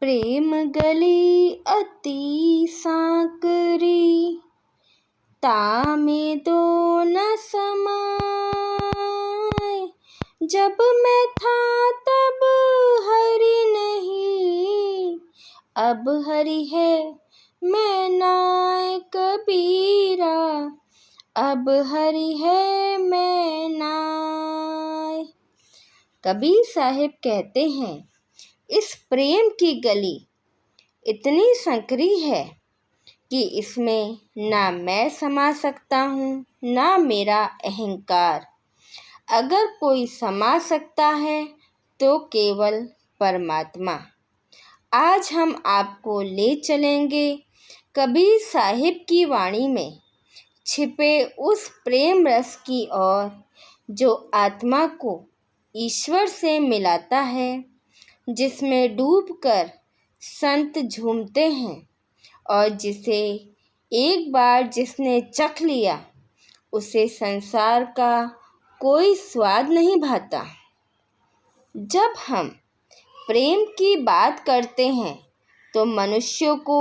प्रेम गली अति सांकरी, तामे दो न समाए। जब मैं था तब हरि नहीं, अब हरि है मैं नाय कबीरा, अब हरि है मैं नाय। कबीर साहिब कहते हैं, इस प्रेम की गली इतनी संकरी है कि इसमें ना मैं समा सकता हूँ ना मेरा अहंकार। अगर कोई समा सकता है तो केवल परमात्मा। आज हम आपको ले चलेंगे कबीर साहिब की वाणी में छिपे उस प्रेम रस की ओर जो आत्मा को ईश्वर से मिलाता है, जिसमें डूबकर संत झूमते हैं और जिसे एक बार जिसने चख लिया उसे संसार का कोई स्वाद नहीं भाता। जब हम प्रेम की बात करते हैं तो मनुष्यों को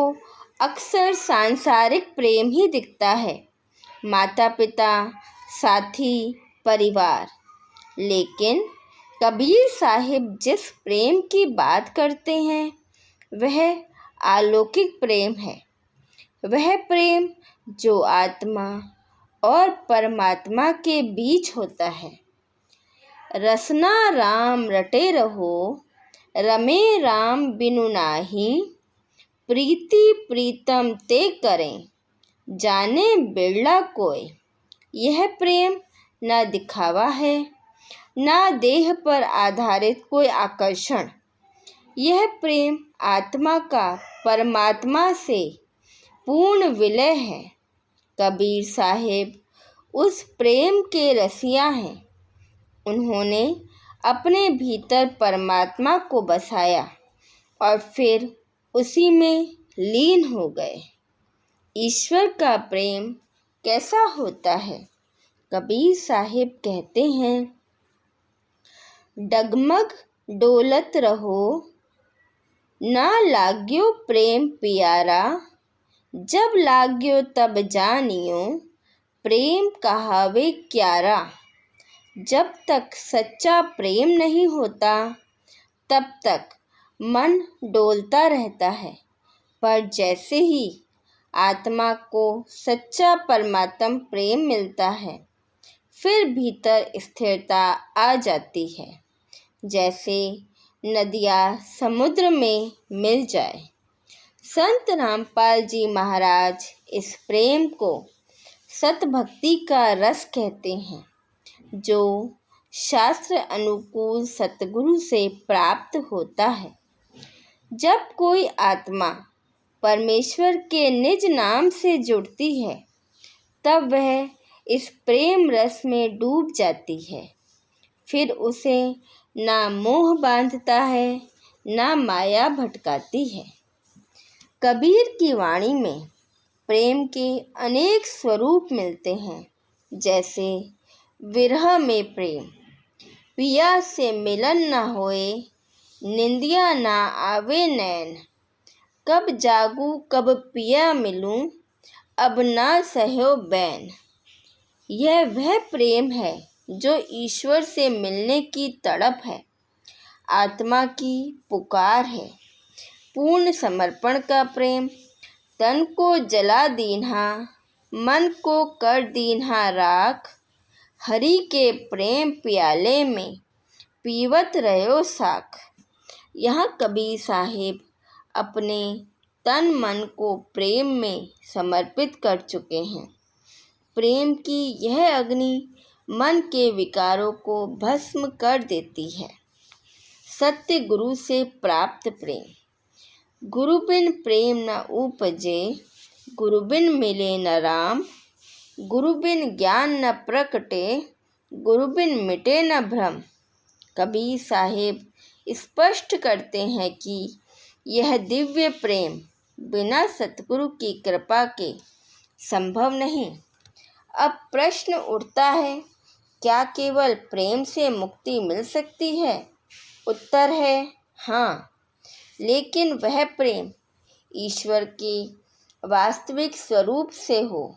अक्सर सांसारिक प्रेम ही दिखता है, माता पिता, साथी, परिवार। लेकिन कबीर साहिब जिस प्रेम की बात करते हैं वह अलौकिक प्रेम है। वह प्रेम जो आत्मा और परमात्मा के बीच होता है। रसना राम रटे रहो, रमे राम बिनु नाहि। प्रीति प्रीतम ते करें, जाने बिरला कोय। यह प्रेम न दिखावा है, ना देह पर आधारित कोई आकर्षण। यह प्रेम आत्मा का परमात्मा से पूर्ण विलय है। कबीर साहिब उस प्रेम के रसिया हैं। उन्होंने अपने भीतर परमात्मा को बसाया और फिर उसी में लीन हो गए। ईश्वर का प्रेम कैसा होता है? कबीर साहिब कहते हैं, डगमग डोलत रहो, ना लाग्यो प्रेम प्यारा। जब लाग्यो तब जानियो, प्रेम कहावे क्यारा। जब तक सच्चा प्रेम नहीं होता तब तक मन डोलता रहता है, पर जैसे ही आत्मा को सच्चा परमात्म प्रेम मिलता है फिर भीतर स्थिरता आ जाती है, जैसे नदियाँ समुद्र में मिल जाए। संत रामपाल जी महाराज इस प्रेम को सतभक्ति का रस कहते हैं, जो शास्त्र अनुकूल सतगुरु से प्राप्त होता है। जब कोई आत्मा परमेश्वर के निज नाम से जुड़ती है तब वह इस प्रेम रस में डूब जाती है। फिर उसे ना मोह बांधता है ना माया भटकाती है। कबीर की वाणी में प्रेम के अनेक स्वरूप मिलते हैं, जैसे विरह में प्रेम। पिया से मिलन न होए, निंदिया ना आवे नैन। कब जागू कब पिया मिलूं, अब ना सहयो बैन। यह वह प्रेम है जो ईश्वर से मिलने की तड़प है, आत्मा की पुकार है। पूर्ण समर्पण का प्रेम तन को जला दीन्हा, मन को कर दीन्हा राख। हरि के प्रेम प्याले में पीवत रहो साख। यहाँ कबीर साहिब अपने तन मन को प्रेम में समर्पित कर चुके हैं। प्रेम की यह अग्नि मन के विकारों को भस्म कर देती है। सत्य गुरु से प्राप्त प्रेम। गुरु बिन प्रेम न उपजे, गुरु बिन मिले न राम। गुरु बिन ज्ञान न प्रकटे, गुरु बिन मिटे न भ्रम। कबीर साहिब स्पष्ट करते हैं कि यह दिव्य प्रेम बिना सतगुरु की कृपा के संभव नहीं। अब प्रश्न उठता है, क्या केवल प्रेम से मुक्ति मिल सकती है? उत्तर है हाँ। लेकिन वह प्रेम ईश्वर के वास्तविक स्वरूप से हो,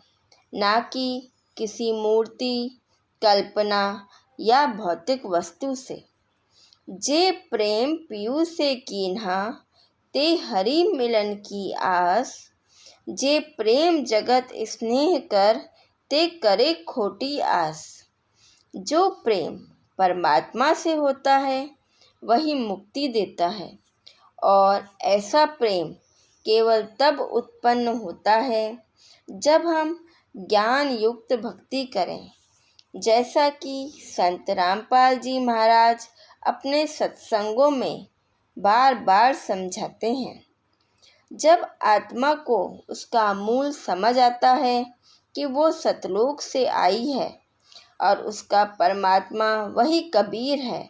ना कि किसी मूर्ति, कल्पना या भौतिक वस्तु से। जे प्रेम पियु से कीन्हा, ते हरि मिलन की आस। जे प्रेम जगत स्नेह कर, ते करे खोटी आस। जो प्रेम परमात्मा से होता है वही मुक्ति देता है, और ऐसा प्रेम केवल तब उत्पन्न होता है जब हम ज्ञान युक्त भक्ति करें, जैसा कि संत रामपाल जी महाराज अपने सत्संगों में बार बार समझाते हैं। जब आत्मा को उसका मूल समझ आता है कि वो सतलोक से आई है और उसका परमात्मा वही कबीर है,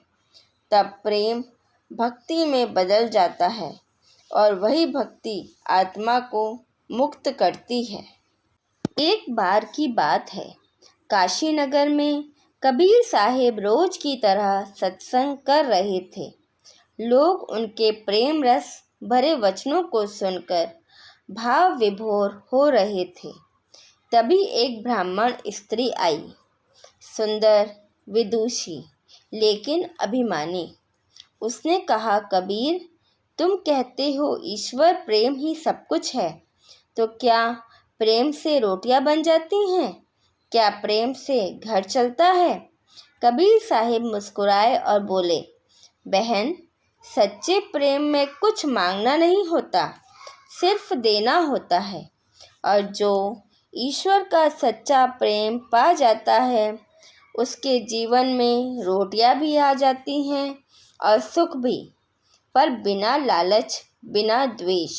तब प्रेम भक्ति में बदल जाता है और वही भक्ति आत्मा को मुक्त करती है। एक बार की बात है, काशी नगर में कबीर साहिब रोज की तरह सत्संग कर रहे थे। लोग उनके प्रेम रस भरे वचनों को सुनकर भाव विभोर हो रहे थे। तभी एक ब्राह्मण स्त्री आई, सुंदर, विदुषी, लेकिन अभिमानी। उसने कहा, कबीर, तुम कहते हो ईश्वर प्रेम ही सब कुछ है, तो क्या प्रेम से रोटियां बन जाती हैं? क्या प्रेम से घर चलता है? कबीर साहिब मुस्कुराए और बोले, बहन, सच्चे प्रेम में कुछ मांगना नहीं होता, सिर्फ देना होता है। और जो ईश्वर का सच्चा प्रेम पा जाता है, उसके जीवन में रोटियां भी आ जाती हैं और सुख भी, पर बिना लालच, बिना द्वेष।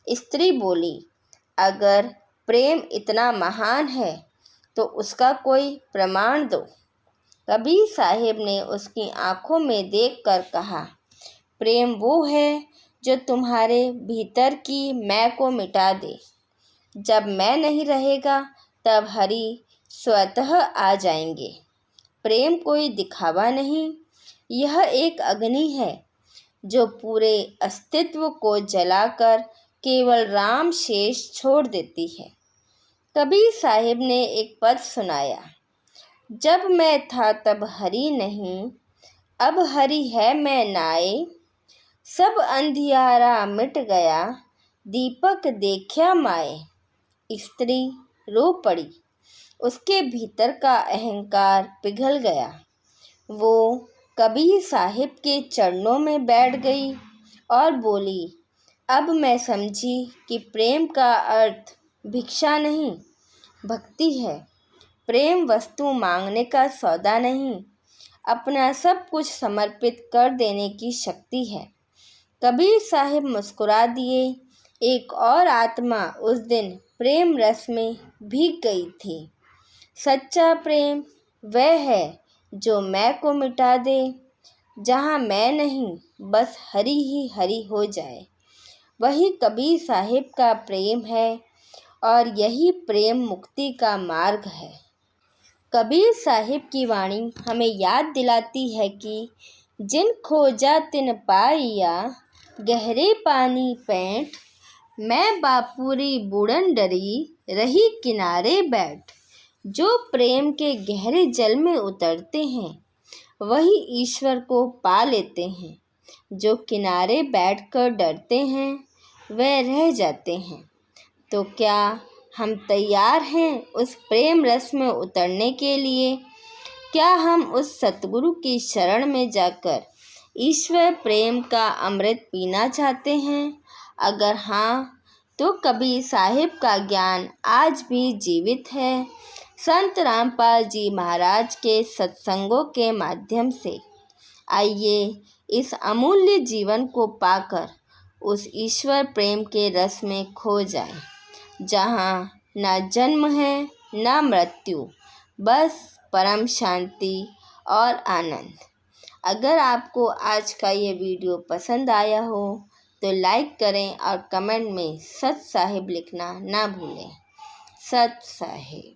स्त्री बोली, अगर प्रेम इतना महान है तो उसका कोई प्रमाण दो। कबीर साहिब ने उसकी आंखों में देखकर कहा, प्रेम वो है जो तुम्हारे भीतर की मैं को मिटा दे। जब मैं नहीं रहेगा तब हरि स्वतः आ जाएंगे। प्रेम कोई दिखावा नहीं, यह एक अग्नि है जो पूरे अस्तित्व को जलाकर केवल राम शेष छोड़ देती है। कबीर साहिब ने एक पद सुनाया, जब मैं था तब हरि नहीं, अब हरि है मैं नाए। सब अंधियारा मिट गया, दीपक देखा माए। स्त्री रो पड़ी, उसके भीतर का अहंकार पिघल गया। वो कबीर साहिब के चरणों में बैठ गई और बोली, अब मैं समझी कि प्रेम का अर्थ भिक्षा नहीं, भक्ति है। प्रेम वस्तु मांगने का सौदा नहीं, अपना सब कुछ समर्पित कर देने की शक्ति है। कबीर साहिब मुस्कुरा दिए। एक और आत्मा उस दिन प्रेम रस में भीग गई थी। सच्चा प्रेम वह है जो मैं को मिटा दे, जहाँ मैं नहीं, बस हरि ही हरि हो जाए। वही कबीर साहिब का प्रेम है और यही प्रेम मुक्ति का मार्ग है। कबीर साहिब की वाणी हमें याद दिलाती है कि जिन खोजा तिन पाइया, गहरे पानी पैंठ। मैं बापुरी बूढ़न डरी, रही किनारे बैठ। जो प्रेम के गहरे जल में उतरते हैं वही ईश्वर को पा लेते हैं। जो किनारे बैठकर डरते हैं वे रह जाते हैं। तो क्या हम तैयार हैं उस प्रेम रस में उतरने के लिए? क्या हम उस सतगुरु की शरण में जाकर ईश्वर प्रेम का अमृत पीना चाहते हैं? अगर हाँ, तो कबीर साहिब का ज्ञान आज भी जीवित है। संत रामपाल जी महाराज के सत्संगों के माध्यम से आइए इस अमूल्य जीवन को पाकर उस ईश्वर प्रेम के रस में खो जाएं, जहाँ ना जन्म है ना मृत्यु, बस परम शांति और आनंद। अगर आपको आज का ये वीडियो पसंद आया हो तो लाइक करें और कमेंट में सत साहिब लिखना ना भूलें। सत साहिब।